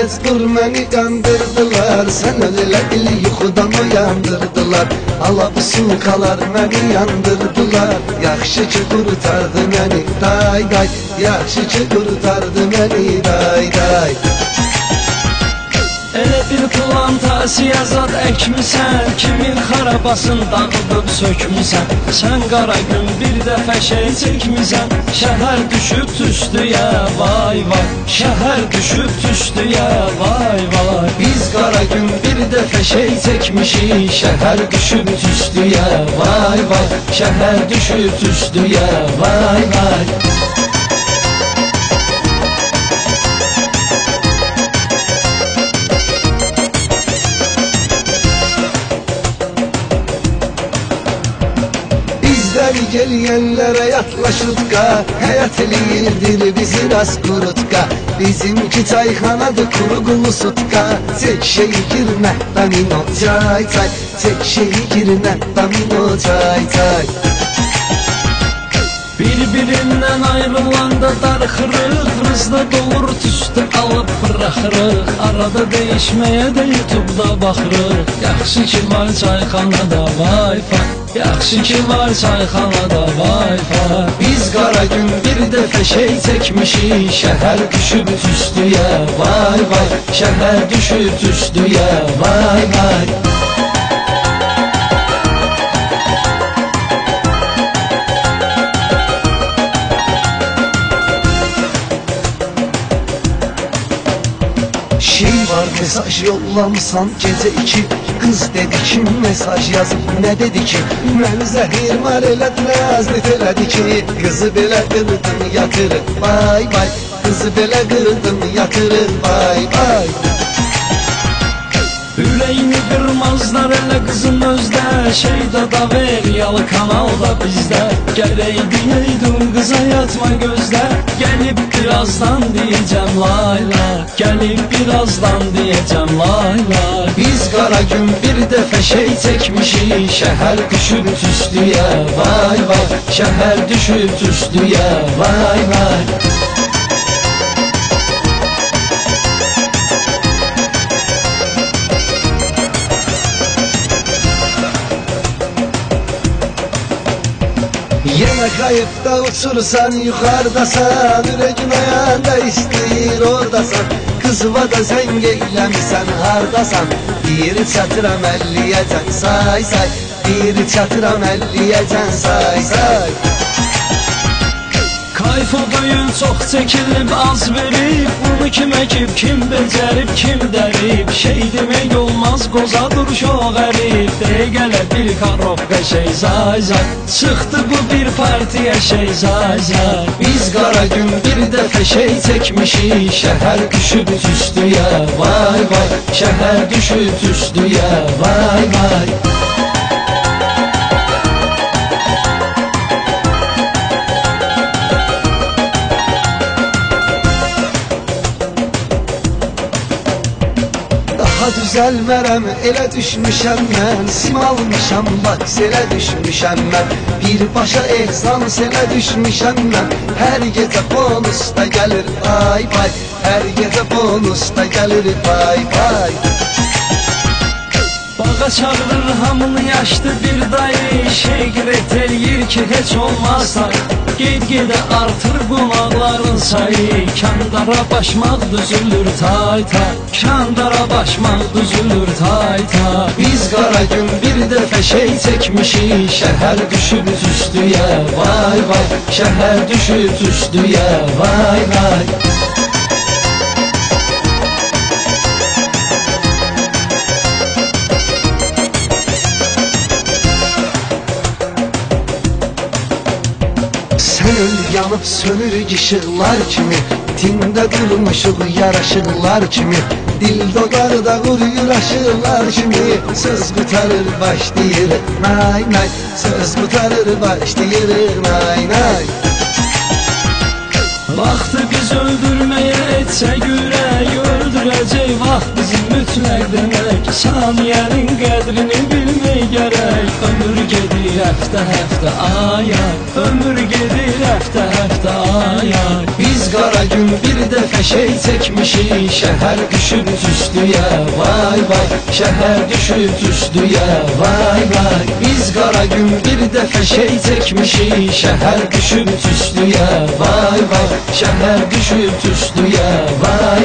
mecbur məni qandırdılar. Sən öyle il yuxudan uyandırdılar. Alabusukalar məni yandırdılar. Yaxşı ki qurtardı məni day day, yaxşı ki qurtardı məni day day. Elə bir plantasiya zad əkmisən, kimin xarabasın dağıdıb sökmüsən. Sən qara gün bir dəfə şey çəkmisən, şəhər düşüb tüstüyə vay vay, şəhər düşüb tüstüyə vay vay. Biz qara gün bir dəfə şey çəkmişik, şəhər düşüb tüstüyə vay vay, şəhər düşüb tüstüyə vay vay. Gelyenlere yaklaşıtka, hayat eliyirdir bizi rast kurutka. Bizimki çayxanadı kurgulu sutka. Tek şey girme damino çay çay, tek şey girme damino çay çay. Bir-birindən ayrılanda darxırıq, rızda dolur tüstü alıb bıraxırıq. Arada dəyişməyə də YouTube'da baxırıq. Yaxşı ki var çayxanada vay vay, yaxşı ki var çayxanada vay vay. Biz qara gün bir dəfə şey çəkmişik, şəhər düşüb tüstüyə vay vay, şəhər düşüb tüstüyə vay vay. Şey var mesaj yollamışsan gece 2. Kız dedi ki mesaj yazıp ne dedi ki, mən zəhir var elədməz nitələdi ki. Kızı belə qırdım yatırır vay vay, kızı belə qırdım yatırır vay vay. Ürəyini qırmazlar elə qızın özdə, şeydə da ver yalı kanalda bizdə. Gərək deyəydin qıza yatma gözdə, gəlib birazdan deyəcəm lay lay, gəlib birazdan deyəcəm lay lay. Biz qara gün bir dəfə şey çəkmişik, şəhər düşüb tüstüyə vay vay, şəhər düşüb tüstüyə vay vay. Yine kayıpta uçursan yukarıdasan, yüreğin ayağında isteyir oradasan. Kızıva da zəng eyləmisən hardasan, bir çatıram əlliyəcən say say, bir çatıram əlliyəcən say say. Kayfı boyun çox çəkilib az verib, bunu kim əkib, kim becərib, kim dərib. Şey demək olmaz qozadır şoq ərib, dey gələ bir karobka şey zay zay, çıxdı bu bir partiya şey zay zay. Biz qara gün bir dəfə şey çəkmişik, şəhər düşüb tüstüyə vay vay, şəhər düşüb tüstüyə vay vay. Daha düzəlmərəm, elə düşmüşəm mən, sim almışam bak selə düşmüşəm mən. Birbaşa ehsan selə düşmüşəm mən, hər gecə bonusda gəlir vay vay, hər gecə bonusda gəlir vay vay. Bağa çağırır hamını yaşlı bir dayı, şeqret eləyir ki heç olmazsa, ged-gedə artır qonaqların sayı. Kandara başmaq düzülür tay tay, kandara başmaq düzülür tay tay. Biz qara gün bir dəfə şey çəkmişik, şəhər düşüb tüstüyə vay vay, şəhər düşüb tüstüyə vay vay. Gönül yanıp sönür işıqlar kimi, tində durmuşuq yaraşıqlar kimi. Dil dodarda quruyur aşıqlar kimi, söz qutarır başlayır nay nay, söz qutarır başlayır nay nay. Vaxtı biz öldürməyə etsə görək, öldürəcək vaxt bizi mütləq demək. Saniyənin qədrini bilmək gərək, ömür gedir həftə həftə ay ay, ömür gedir həftə həftə ay ay. Biz qara gün gün bir dəfə şey çəkmişik. Şəhər düşüb tüstüyə, vay vay. Şəhər düşüb tüstüyə, vay vay. Biz qara gün bir dəfə şey çəkmişik. Şəhər düşüb tüstüyə, vay vay. Şəhər düşüb tüstüyə, vay vay.